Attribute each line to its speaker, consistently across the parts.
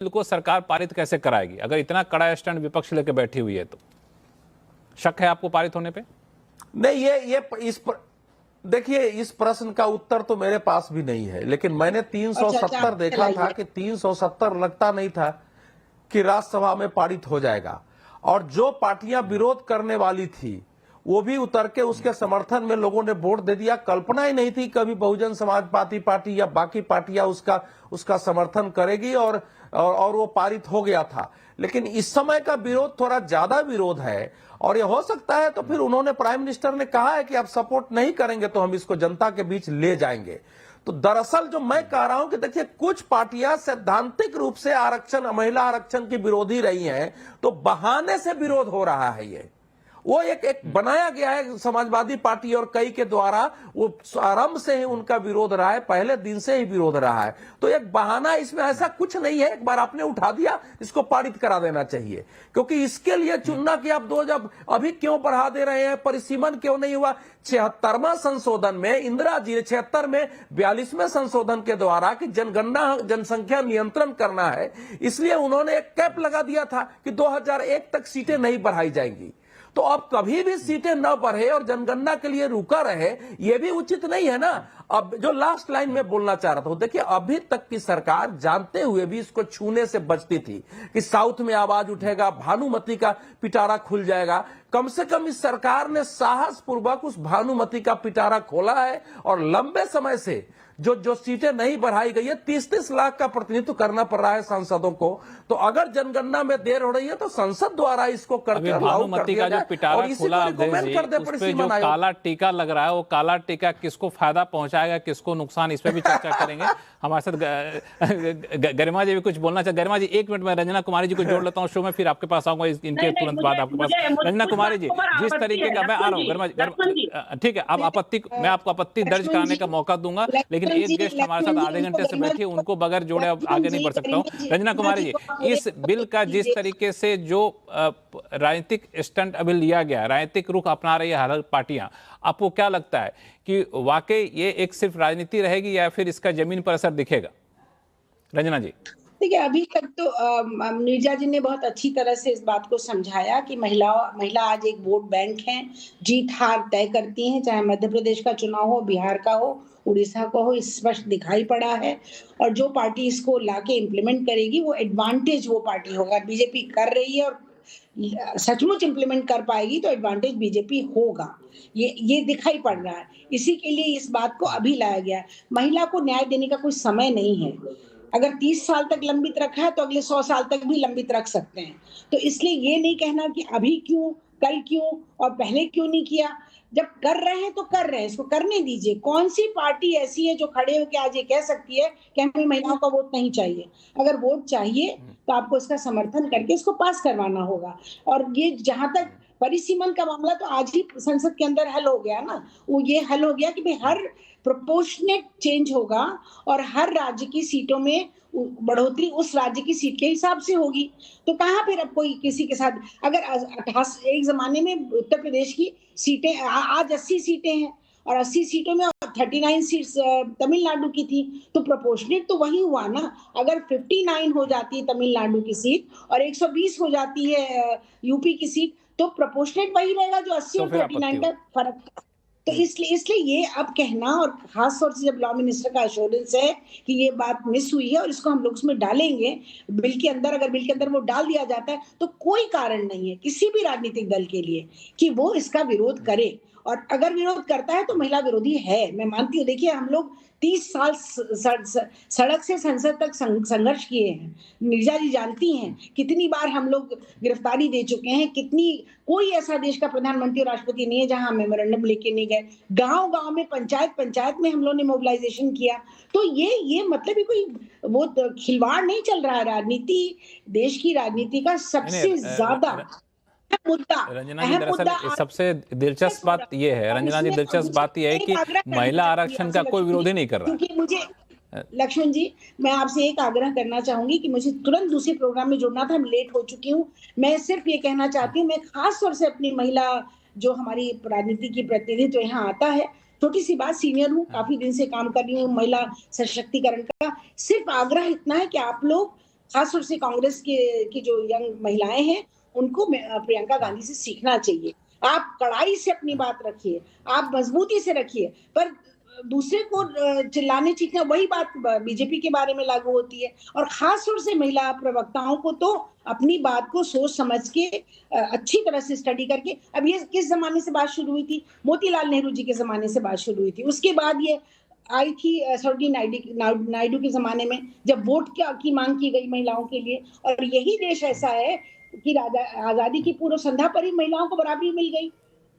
Speaker 1: Bill को सरकार पारित कैसे कराएगी अगर इतना कड़ा स्टैंड विपक्ष लेकर बैठी हुई है? तो शक है आपको पारित होने पे?
Speaker 2: नहीं, देखिए, इस प्रश्न का उत्तर तो मेरे पास भी नहीं है, लेकिन मैंने 370 देखा था कि 370 लगता नहीं था कि राज्यसभा में पारित हो जाएगा। और जो पार्टियां विरोध करने वाली थी वो भी उतर के उसके समर्थन में लोगों ने वोट दे दिया। कल्पना ही नहीं थी कभी बहुजन समाजवादी पार्टी या बाकी पार्टियां उसका समर्थन करेगी और वो पारित हो गया था। लेकिन इस समय का विरोध थोड़ा ज्यादा विरोध है और ये हो सकता है तो फिर उन्होंने, प्राइम मिनिस्टर ने कहा है कि आप सपोर्ट नहीं करेंगे तो हम इसको जनता के बीच ले जाएंगे। तो दरअसल जो मैं कह रहा हूं कि देखिए, कुछ पार्टियां सैद्धांतिक रूप से आरक्षण, महिला आरक्षण की विरोधी रही हैं, तो बहाने से विरोध हो रहा है। ये वो एक बनाया गया है समाजवादी पार्टी और कई के द्वारा। वो आरंभ से ही उनका विरोध रहा है, पहले दिन से ही विरोध रहा है। तो एक बहाना, इसमें ऐसा कुछ नहीं है। एक बार आपने उठा दिया, इसको पारित करा देना चाहिए, क्योंकि इसके लिए चुनना कि आप जब अभी क्यों बढ़ा दे रहे हैं, परिसीमन क्यों नहीं हुआ। 76वां संशोधन में इंदिरा जी ने 76 में 42वें संशोधन के द्वारा कि जनगणना, जनसंख्या नियंत्रण करना है, इसलिए उन्होंने एक कैप लगा दिया था कि 2001 तक सीटें नहीं बढ़ाई जाएंगी। तो अब कभी भी सीटें न बढ़े और जनगणना के लिए रुका रहे, यह भी उचित नहीं है ना। अब जो लास्ट लाइन में बोलना चाह रहा था, देखिए, अभी तक की सरकार जानते हुए भी इसको छूने से बचती थी कि साउथ में आवाज उठेगा, भानुमति का पिटारा खुल जाएगा। कम से कम इस सरकार ने साहस पूर्वक उस भानुमति का पिटारा खोला है और लंबे समय से जो सीटें नहीं बढ़ाई गई है, 30-30 लाख का प्रतिनिधित्व करना पड़ रहा है सांसदों को। तो अगर जनगणना में देर हो रही है तो संसद द्वारा इसको
Speaker 1: भानुमति का जो पिटारा खुला, जो काला टीका लग रहा है, वो काला टीका किसको फायदा पहुंचाएगा, किसको नुकसान, इस पे भी चर्चा करेंगे। हमारे साथ गरिमा जी भी कुछ बोलना चाहते। गरिमा जी, 1 मिनट में रंजना कुमारी जी को जोड़ लेता हूँ शो में, फिर आपके पास आऊंगा इनके तुरंत बाद आपके पास। रंजना कुमारी जी, जिस तरीके का, मैं आ रहा हूँ गरिमा, ठीक है, अब आपत्ति, मैं आपको आपत्ति दर्ज कराने का मौका दूंगा, लेकिन एक गेस्ट हमारे साथ आधे घंटे से बैठे, उनको बगैर जोड़े अब आगे नहीं बढ़ सकता हूँ। रंजना कुमारी जी, इस बिल का जिस तरीके से जो राजनीतिक स्टंट अभी लिया गया, राजनीतिक रुख अपना रही है हर पार्टियां, आपको क्या लगता है कि वाकई ये एक सिर्फ राजनीति रहेगी या फिर इसका जमीन पर असर दिखेगा? रंजना जी,
Speaker 3: देखिए, अभी तक तो नीरजा जी ने बहुत अच्छी तरह से इस बात को समझाया कि महिला आज एक वोट बैंक है, जीत हार तय करती हैं, चाहे मध्य प्रदेश का चुनाव हो, बिहार का हो, उड़ीसा का हो, स्पष्ट दिखाई पड़ा है। और जो पार्टी इसको लाके इम्प्लीमेंट करेगी वो एडवांटेज वो पार्टी होगा। बीजेपी कर रही है और सचमुच इम्प्लीमेंट कर पाएगी तो एडवांटेज बीजेपी होगा, ये दिखाई पड़ रहा है। इसी के लिए इस बात को अभी लाया गया। महिला को न्याय देने का कोई समय नहीं है। अगर 30 साल तक लंबित रखा है तो अगले 100 साल तक भी लंबित रख सकते हैं। तो इसलिए ये नहीं कहना कि अभी क्यों, कल क्यों और पहले क्यों नहीं किया। जब कर रहे हैं तो कर रहे हैं, इसको करने दीजिए। कौन सी पार्टी ऐसी है जो खड़े होकर आज ये कह सकती है कि हमें महिलाओं का वोट नहीं चाहिए? अगर वोट चाहिए तो आपको इसका समर्थन करके इसको पास करवाना होगा। और ये जहां तक परिसीमन का मामला, तो आज ही संसद के अंदर हल हो गया ना। वो ये हल हो गया कि भाई हर प्रोपोर्शनेट चेंज होगा और हर राज्य की सीटों में बढ़ोतरी उस राज्य की सीट के हिसाब से होगी। तो कहाँ फिर अब कोई किसी के साथ, अगर 88 एक जमाने में उत्तर प्रदेश की सीटें, आज 80 सीटें हैं और 80 सीटों में 39 सीट्स तमिलनाडु की थी, तो प्रोपोर्शनेट तो वही हुआ ना। अगर 59 हो जाती है तमिलनाडु की सीट और 120 हो जाती है यूपी की सीट, तो प्रोपोर्शनेट वही रहेगा जो 80 और 39 का फर्क। तो इसलिए ये अब कहना, और खास तौर से जब लॉ मिनिस्टर का एश्योरेंस है कि ये बात मिस हुई है और इसको हम लोग उसमें डालेंगे बिल के अंदर, अगर बिल के अंदर वो डाल दिया जाता है तो कोई कारण नहीं है किसी भी राजनीतिक दल के लिए कि वो इसका विरोध करे। और अगर विरोध करता है तो महिला विरोधी है, मैं मानती हूँ। देखिए, हम लोग 30 साल सड़क से संसद तक संघर्ष किए हैं। नीरजा जी जानती हैं कितनी बार हम लोग गिरफ्तारी दे चुके हैं, कोई ऐसा देश का प्रधानमंत्री और राष्ट्रपति नहीं है जहां मेमोरेंडम लेके नहीं गए। गांव-गांव में, पंचायत में हम लोग ने मोबिलाइजेशन किया। तो ये मतलब ही कोई वो खिलवाड़ नहीं चल रहा है। राजनीति, देश की राजनीति का सबसे ज्यादा
Speaker 1: रंजना जी, दरअसल सबसे दिलचस्प बात यह है, रंजना जी, दिलचस्प बात यह है कि महिला आरक्षण का कोई विरोध ही नहीं कर रहा।
Speaker 3: क्योंकि मुझे, लक्ष्मण जी, मैं आपसे एक आग्रह करना चाहूंगी कि मुझे तुरंत दूसरे प्रोग्राम में जुड़ना था, मैं लेट हो चुकी हूँ। मैं सिर्फ ये कहना चाहती हूँ, मैं खास तौर से अपनी महिला, जो हमारी राजनीति की प्रतिनिधित्व यहाँ आता है, छोटी सी बात, सीनियर हूँ, काफी दिन से काम कर रही हूँ महिला सशक्तिकरण का, सिर्फ आग्रह इतना है कि आप लोग खासतौर से कांग्रेस की जो यंग महिलाएं हैं उनको प्रियंका गांधी से सीखना चाहिए। आप कड़ाई से अपनी बात रखिए, आप मजबूती से रखिए, पर दूसरे को चिल्लाने चीखना, वही बात बीजेपी के बारे में लागू होती है। और खास तौर से महिला प्रवक्ताओं को तो अपनी बात को सोच समझ के अच्छी तरह से स्टडी करके, अब ये किस जमाने से बात शुरू हुई थी? मोतीलाल नेहरू जी के जमाने से बात शुरू हुई थी। उसके बाद ये आई थी सरोजिनी नायडू के जमाने में, जब वोट की मांग की गई महिलाओं के लिए। और यही देश ऐसा है कि आजादी की पूर्व संध्या पर ही महिलाओं को बराबरी मिल गई।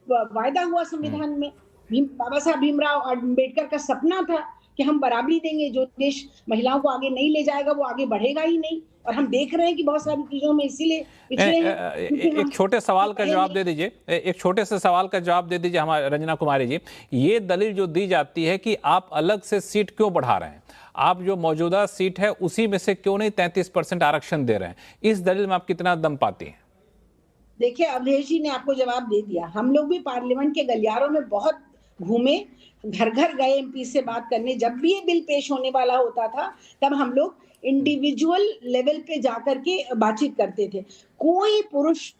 Speaker 3: वायदा हुआ संविधान में, बाबा साहब भीमराव अम्बेडकर का सपना था कि हम बराबरी देंगे। जो देश महिलाओं को आगे नहीं ले जाएगा वो आगे बढ़ेगा ही नहीं। और हम देख रहे हैं कि बहुत सारी चीजों में इसीलिए पिछड़े हैं।
Speaker 1: एक छोटे सवाल का जवाब दे दीजिए, एक छोटे से सवाल का जवाब दे दीजिए हमारे रंजना कुमारी जी। ये दलील जो दी जाती है कि आप अलग से सीट क्यों बढ़ा रहे हैं, आप जो मौजूदा सीट है उसी में से क्यों नहीं 33% आरक्षण दे रहे हैं, इस दलील में आप कितना दम पाती हैं?
Speaker 3: देखिए, अवधेश जी ने आपको जवाब दे दिया। हम लोग भी पार्लियामेंट के गलियारों में बहुत घूमे, घर घर गए एमपी से बात करने। जब भी ये बिल पेश होने वाला होता था तब हम लोग इंडिविजुअल लेवल पे जाकर के बातचीत करते थे। कोई पुरुष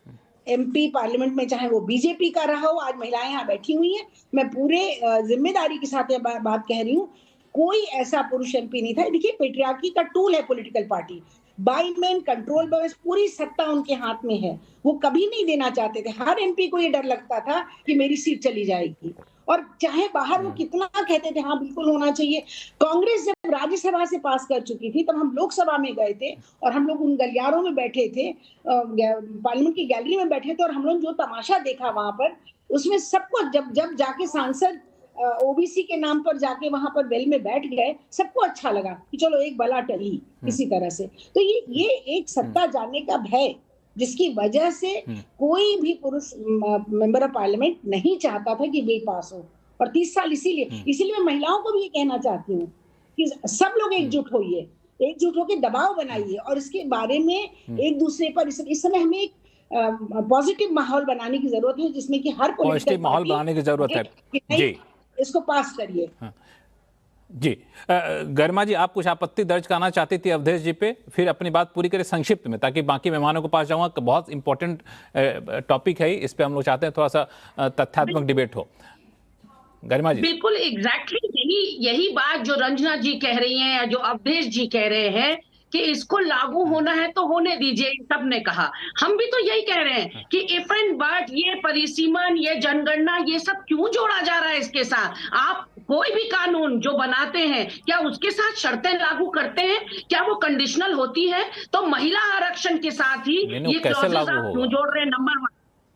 Speaker 3: एमपी पार्लियामेंट में, चाहे वो बीजेपी का रहा हो, आज महिलाएं यहाँ बैठी हुई हैं, मैं पूरे जिम्मेदारी के साथ ये बात कह रही हूँ, कोई ऐसा पुरुष एमपी नहीं था। देखिए, पेट्रियार्की का टूल है political party, by man control, बस पूरी सत्ता उनके हाथ में है। वो कभी नहीं देना चाहते थे। हर एमपी को ये डर लगता था कि मेरी सीट चली जाएगी। और चाहे बाहर वो कितना कहते थे हाँ बिल्कुल होना चाहिए। कांग्रेस जब राज्यसभा से पास कर चुकी थी तब हम लोकसभा में गए थे और हम लोग उन गलियारों में बैठे थे, पार्लियामेंट की गैलरी में बैठे थे, और हम लोग जो तमाशा देखा वहां पर, उसमें सबको जब जाके सांसद ओबीसी के नाम पर जाके वहां पर वेल में बैठ गए, सबको अच्छा लगा कि चलो एक बला टली किसी तरह से। तो ये एक सत्ता जाने का भय, जिसकी वजह से कोई भी पुरुष मेंबर ऑफ पार्लियामेंट नहीं चाहता था कि बिल पास हो। और 30 साल इसीलिए मैं महिलाओं को भी ये कहना चाहती हूँ कि सब लोग एकजुट होइए, एकजुट होकर दबाव बनाइए और इसके बारे में एक दूसरे पर इस समय हमें एक पॉजिटिव माहौल बनाने की जरूरत है, जिसमें कि हर
Speaker 1: पॉजिटिव माहौल बनाने की जरूरत है जी,
Speaker 3: इसको पास करिए।
Speaker 1: जी गरिमा जी, आप कुछ आपत्ति दर्ज कराना चाहती थी अवधेश जी पे, फिर अपनी बात पूरी करें संक्षिप्त में ताकि बाकी मेहमानों को पास जाऊंगा। बहुत इंपॉर्टेंट टॉपिक है, इस पे हम लोग चाहते हैं थोड़ा सा तथ्यात्मक डिबेट हो। गरिमा जी।
Speaker 4: बिल्कुल एग्जैक्टली यही बात जो रंजना जी कह रही हैं या जो अवधेश जी कह रहे हैं कि इसको लागू होना है तो होने दीजिए, सब ने कहा। हम भी तो यही कह रहे हैं कि इफ एंड बट, ये परिसीमन, ये जनगणना, ये सब क्यों जोड़ा जा रहा है इसके साथ? आप कोई भी कानून जो बनाते हैं क्या उसके साथ शर्तें लागू करते हैं? क्या वो कंडीशनल होती है? तो महिला आरक्षण के साथ ही ये क्लॉजेस आप क्यों जोड़ रहे हैं?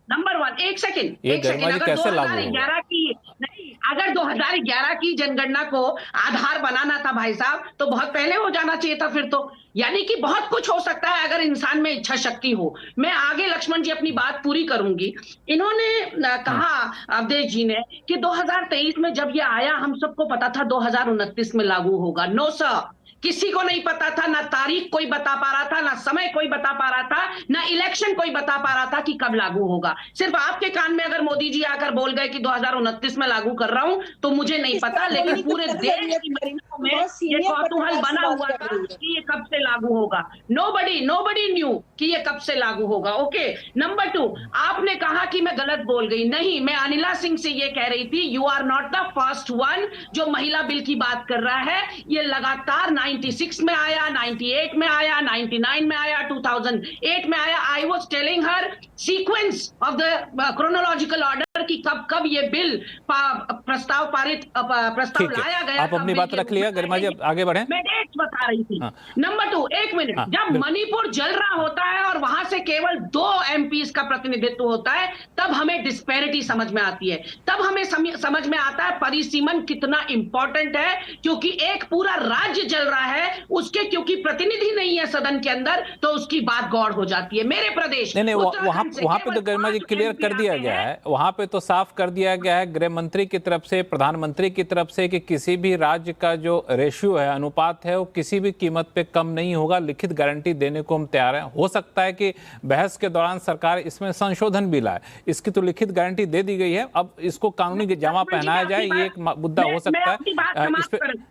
Speaker 4: नंबर वन, एक सेकंड, अगर 2011 की नहीं, अगर 2011 की जनगणना को आधार बनाना था भाई साहब, तो बहुत पहले हो जाना चाहिए था फिर तो। यानी कि बहुत कुछ हो सकता है अगर इंसान में इच्छा शक्ति हो। मैं आगे लक्ष्मण जी अपनी बात पूरी करूंगी। इन्होंने कहा अवधेश जी ने कि 2023 में जब ये आया हम सबको पता था 2029 में लागू होगा। नो सर, किसी को नहीं पता था, ना तारीख कोई बता पा रहा था, ना समय कोई बता पा रहा था, ना इलेक्शन कोई बता पा रहा था कि कब लागू होगा। सिर्फ आपके कान में अगर मोदी जी आकर बोल गए कि 2029 में लागू कर रहा हूं तो मुझे नहीं पता, लेकिन पूरे देश की महिलाओं में ये कौतूहल बना हुआ था कि ये कब से लागू होगा। नोबडी न्यू कि ये कब से लागू होगा। ओके, नंबर 2, आपने कहा कि मैं गलत बोल गई। नहीं, मैं अनिला सिंह से ये कह रही थी, you are not the first one जो महिला बिल की बात कर रहा है। ये लगातार 96 में आया, 98 में आया, 99 में आया, 2008 में आया। I was telling her sequence of the chronological order कि कब ये बिल प्रस्ताव लाया गया।
Speaker 1: आप अपनी बात रख लिया गरिमा जी, आगे बढ़े।
Speaker 4: मैं डेट्स बता रही थी। नंबर 2, एक मिनट, जब मणिपुर जल रहा होता है और वहां से केवल 2 एमपीज का प्रतिनिधित्व होता है, तब हमें डिस्पैरिटी समझ में आती है, तब हमें समझ में आता है परिसीमन कितना इंपॉर्टेंट है। क्योंकि एक पूरा राज्य जल रहा है, उसके क्योंकि प्रतिनिधि नहीं है सदन के अंदर, तो उसकी बात गौड़ हो जाती है। मेरे प्रदेश
Speaker 1: नहीं, वहां पे तो गरिमा जी क्लियर कर दिया गया है, वहां पे तो साफ कर दिया गया है गृह मंत्री की तरफ से, प्रधानमंत्री की तरफ से, कि किसी भी राज्य का जो रेशियो है, अनुपात है, वो किसी भी कीमत पे कम नहीं होगा। लिखित गारंटी देने को हम तैयार हैं। हो सकता है कि बहस के दौरान सरकार इसमें संशोधन भी लाए, इसकी तो लिखित गारंटी दे दी गई है। अब इसको कानूनी जमा पहनाया जाए, ये एक मुद्दा हो सकता है।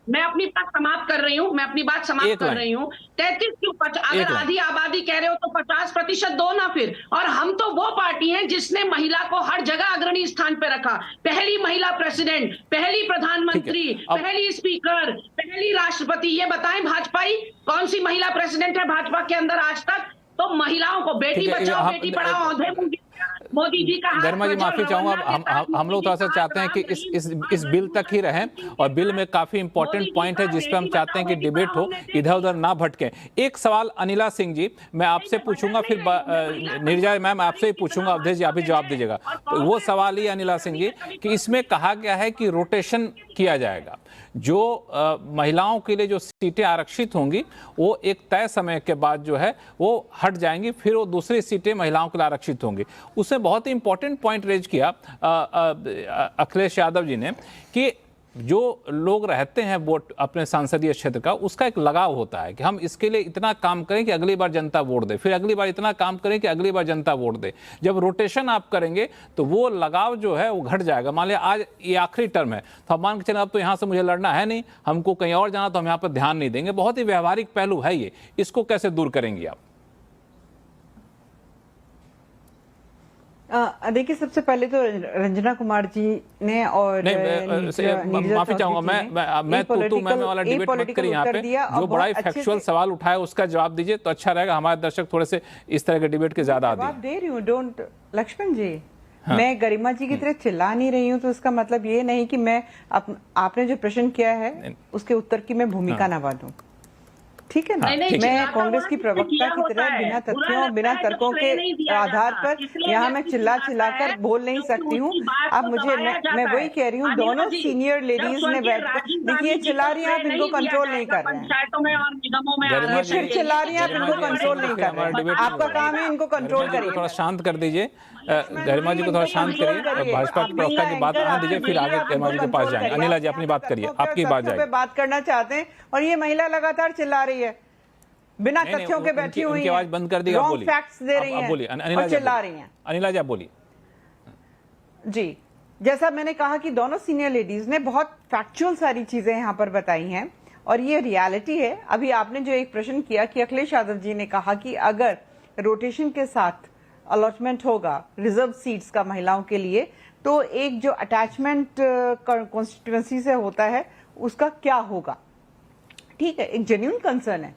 Speaker 4: मैं अपनी बात समाप्त कर रही हूँ। मैं अपनी बात समाप्त कर रही हूँ। 33 क्यों, अगर आधी आबादी कह रहे हो तो 50% दो ना फिर। और हम तो वो पार्टी हैं जिसने महिला को हर जगह अग्रणी स्थान पे रखा, पहली महिला प्रेसिडेंट, पहली प्रधानमंत्री, पहली स्पीकर, पहली राष्ट्रपति। ये बताएं भाजपाई कौन सी महिला प्रेसिडेंट है भाजपा के अंदर आज तक? तो महिलाओं को बेटी बचाओ बेटी पढ़ाओ मोदी जी का।
Speaker 1: गरिमा जी माफी चाहूंगा, हम लोग थोड़ा सा चाहते हैं कि इस बिल तक ही रहें, और बिल में काफी इंपॉर्टेंट पॉइंट है जिस पे हम चाहते हैं कि डिबेट हो, इधर उधर ना भटके। एक सवाल अनिला सिंह जी मैं आपसे पूछूंगा, फिर निर्जय मैम आपसे ही पूछूंगा, अवधेश जी आप भी जवाब दीजिएगा। तो वो सवाल ही अनिला सिंह जी कि इसमें कहा गया है कि रोटेशन किया जाएगा, जो महिलाओं के लिए जो सीटें आरक्षित होंगी वो एक तय समय के बाद जो है वो हट जाएंगी, फिर वो दूसरी सीटें महिलाओं के लिए आरक्षित होंगी। उसने बहुत ही इंपॉर्टेंट पॉइंट रेज किया अखिलेश यादव जी ने कि जो लोग रहते हैं वोट अपने संसदीय क्षेत्र का, उसका एक लगाव होता है कि हम इसके लिए इतना काम करें कि अगली बार जनता वोट दे, फिर अगली बार इतना काम करें कि अगली बार जनता वोट दे। जब रोटेशन आप करेंगे तो वो लगाव जो है वो घट जाएगा। मान लिया आज ये आखिरी टर्म है तो हम मान के चलें अब तो यहाँ से मुझे लड़ना है नहीं, हमको कहीं और जाना, तो हम यहाँ पर ध्यान नहीं देंगे। बहुत ही व्यवहारिक पहलू है ये, इसको कैसे दूर करेंगे आप?
Speaker 5: देखिए सबसे पहले तो रंजना कुमार जी ने और
Speaker 1: माफी चाहूंगा मैं तू मैं वाला डिबेट मत करिए यहाँ पे, जो बड़ा ही फैक्चुअल सवाल उठाया उसका जवाब दीजिए तो अच्छा रहेगा। हमारे दर्शक थोड़े से इस तरह के डिबेट के ज्यादा आदी
Speaker 5: जवाब दे रही हूँ। डोंट लक्ष्मण जी, मैं गरिमा जी की तरह चिल्ला नहीं रही हूँ, तो इसका मतलब ये नहीं कि मैं आपने जो प्रश्न किया है उसके उत्तर की मैं भूमिका निभा दूं, ठीक है ना। मैं कांग्रेस की प्रवक्ता की तरह बिना तथ्यों और बिना तर्कों के आधार पर यहाँ मैं चिल्लाकर बोल नहीं सकती हूँ। अब मुझे मैं वही कह रही हूँ, दोनों सीनियर लेडीज ने बैठकर देखिए चिल्ला रही हैं, आप इनको कंट्रोल नहीं कर रहे हैं, ये फिर चिल्ला रही हैं, आप इनको कंट्रोल नहीं कर रहे हैं। आपका काम है इनको कंट्रोल करिए।
Speaker 1: थोड़ा शांत कर दीजिए गरिमा जी को, थोड़ा शांत करिए, भाजपा की प्रवक्ता की बात आने दीजिए, फिर आगे गरिमा जी के पास जाएंगे। अनिला जी अपनी बात करिए, आपकी बात जाएगी।
Speaker 5: बात करना चाहते हैं और ये महिला लगातार चिल्ला रही है, बिना तथ्यों के बैठी हुई है,
Speaker 1: आवाज बंद कर दी, रॉन्ग
Speaker 5: फैक्ट्स दे रही हैं,
Speaker 1: बोलिए
Speaker 5: और चिल्ला रही हैं।
Speaker 1: अनिला जी आप बोलिए।
Speaker 5: जी, जैसा मैंने कहा कि दोनों सीनियर लेडीज ने बहुत फैक्चुअल सारी चीजें यहाँ पर बताई हैं और ये रियलिटी है। अभी आपने जो एक प्रश्न किया कि अखिलेश यादव जी ने कहा कि अगर रोटेशन के साथ अलॉटमेंट होगा रिजर्व सीट्स का महिलाओं के लिए, तो एक जो अटैचमेंट कॉन्स्टिट्यूएंसी से होता है उसका क्या होगा। ठीक है, एक जेन्युइन कंसर्न है,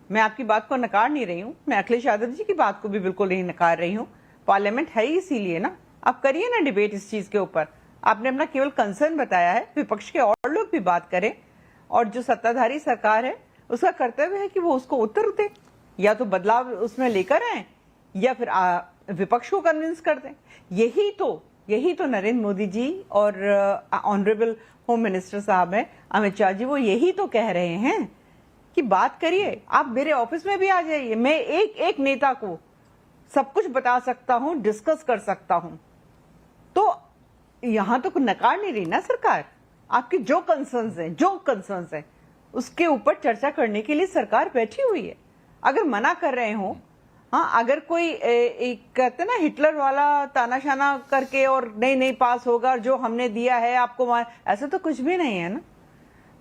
Speaker 5: मैं आपकी बात को नकार नहीं रही हूँ, मैं अखिलेश यादव जी की बात को भी बिल्कुल नहीं नकार रही हूँ। पार्लियामेंट है ही इसीलिए ना, आप करिए ना डिबेट इस चीज के ऊपर। आपने अपना केवल कंसर्न बताया है, विपक्ष के और लोग भी बात करें, और जो सत्ताधारी सरकार है उसका कर्तव्य है कि वो उसको उत्तर दे, या तो बदलाव उसमें लेकर आए या फिर विपक्ष को कन्विंस कर दें। यही तो नरेंद्र मोदी जी और ऑनरेबल होम मिनिस्टर साहब हैं अमित शाह जी, वो यही तो कह रहे हैं कि बात करिए, आप मेरे ऑफिस में भी आ जाइए, मैं एक एक नेता को सब कुछ बता सकता हूं, डिस्कस कर सकता हूं। तो यहां तो नकार नहीं रही ना सरकार, आपकी जो कंसर्न्स हैं उसके ऊपर चर्चा करने के लिए सरकार बैठी हुई है। अगर मना कर रहे हो, हाँ, अगर कोई कहते ना हिटलर वाला तानाशाना करके और नहीं पास होगा, जो हमने दिया है आपको, ऐसा तो कुछ भी नहीं है ना।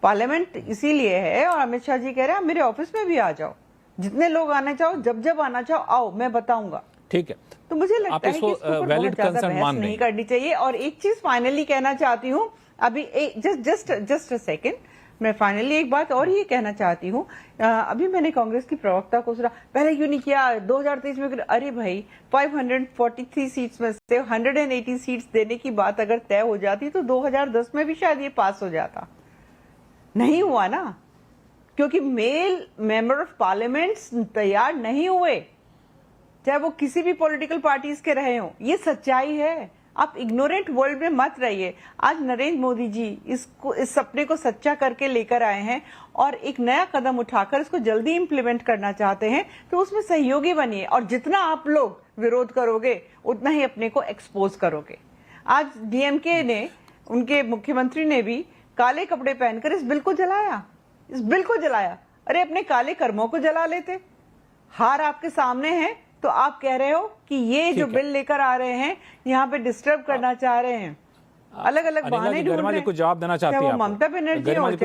Speaker 5: पार्लियामेंट इसीलिए है, और अमित शाह जी कह रहे हैं मेरे ऑफिस में भी आ जाओ, जितने लोग आना चाहो, जब आना चाहो आओ, मैं बताऊंगा।
Speaker 1: ठीक है,
Speaker 5: तो मुझे लगता है कि इसको वैलिड कंसर्न नहीं करनी चाहिए। और एक चीज फाइनली कहना चाहती हूँ, अभी जस्ट अ सेकेंड, मैं फाइनली एक बात और ये कहना चाहती हूँ। अभी मैंने कांग्रेस की प्रवक्ता को सुना, पहले क्यों नहीं किया 2023 में। अरे भाई, 543 सीट्स में से 180 सीट्स देने की बात अगर तय हो जाती तो 2010 में भी शायद ये पास हो जाता। नहीं हुआ ना, क्योंकि मेल मेंबर ऑफ पार्लियामेंट तैयार नहीं हुए, चाहे वो किसी भी पॉलिटिकल पार्टीज के रहे हो। ये सच्चाई है, आप इग्नोरेंट वर्ल्ड में मत रहिए। आज नरेंद्र मोदी जी इस सपने को सच्चा करके लेकर आए हैं और एक नया कदम उठाकर इसको जल्दी इंप्लीमेंट करना चाहते हैं, तो उसमें सहयोगी बनिए, और जितना आप लोग विरोध करोगे उतना ही अपने को एक्सपोज करोगे। आज डीएमके ने, उनके मुख्यमंत्री ने भी काले कपड़े पहनकर इस बिल को जलाया। अरे अपने काले कर्मों को जला लेते। हार आपके सामने है, तो आप कह रहे हो कि ये जो बिल लेकर आ रहे हैं यहाँ पे डिस्टर्ब करना चाह रहे हैं, अलग अलग बहाने ढूंढ रहे हैं।
Speaker 1: कुछ जवाब देना चाहती है
Speaker 5: ममता बनर्जी और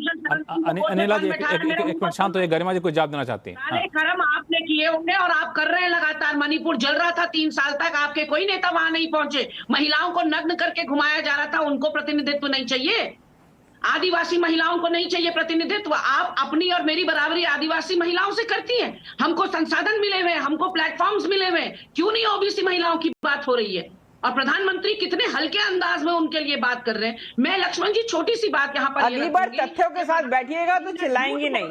Speaker 1: अनिला जी एक मिनट शांत हो, गरिमा जी कोई जवाब देना चाहती हैं।
Speaker 4: सारे कर्म आपने किए होंगे और आप कर रहे हैं लगातार। मणिपुर जल रहा था 3 साल तक, आपके कोई नेता वहां नहीं पहुंचे। महिलाओं को नग्न करके घुमाया जा रहा था, उनको प्रतिनिधित्व नहीं चाहिए? आदिवासी महिलाओं को नहीं चाहिए प्रतिनिधित्व? आप अपनी और मेरी बराबरी आदिवासी महिलाओं से करती हैं। हमको संसाधन मिले हुए, हमको प्लेटफॉर्म्स मिले हुए, क्यों नहीं ओबीसी महिलाओं की बात हो रही है? और प्रधानमंत्री कितने हल्के अंदाज में उनके लिए बात कर रहे हैं। मैं लक्ष्मण जी छोटी सी बात यहाँ पर
Speaker 5: अगली बार तथ्यों के साथ बैठिएगा तो चिल्लाएंगी नहीं,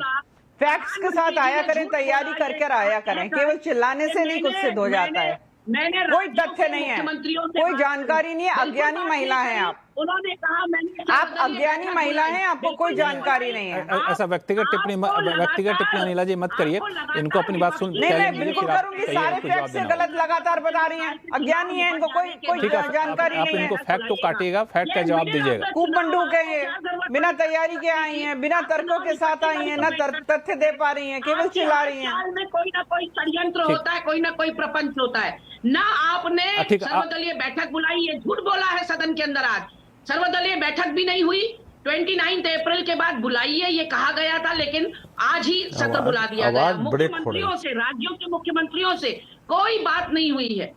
Speaker 5: फैक्ट्स के साथ आया करें, तैयारी करके आया करें। केवल चिल्लाने से नहीं कुछ सिद्ध हो जाता है। कोई तथ्य नहीं है, कोई जानकारी नहीं है, अज्ञानी महिला हैं आप।
Speaker 4: उन्होंने कहा मैंने
Speaker 5: आप अज्ञानी महिला हैं, आपको कोई जानकारी नहीं है।
Speaker 1: ऐसा व्यक्तिगत टिप्पणी अनिला जी मत करिए, इनको अपनी बात सुन।
Speaker 5: नहीं मैं बिल्कुल करूंगी, सारे फैक्ट से गलत लगातार बता रही हैं। अज्ञानी है, इनको कोई जानकारी
Speaker 1: आप
Speaker 5: नहीं है।
Speaker 1: इनको फैक्ट को काटिएगा, फैक्ट का जवाब दीजिएगा।
Speaker 5: कूपमंडू के ये बिना तैयारी के आई हैं, बिना तर्कों के साथ आई हैं, न तथ्य दे पा रही हैं, केवल चिल्ला रही हैं।
Speaker 4: में कोई ना कोई षड्यंत्र होता है, कोई ना कोई प्रपंच होता है। ना आपने सर्वदलीय बैठक बुलाई, ये झूठ बोला है सदन के अंदर। आज सर्वदलीय बैठक भी नहीं हुई। 29 अप्रैल के बाद बुलाइए ये कहा गया था, लेकिन आज ही सत्र बुला दिया गया। मुख्यमंत्रियों से, राज्यों के मुख्यमंत्रियों से कोई बात नहीं हुई है।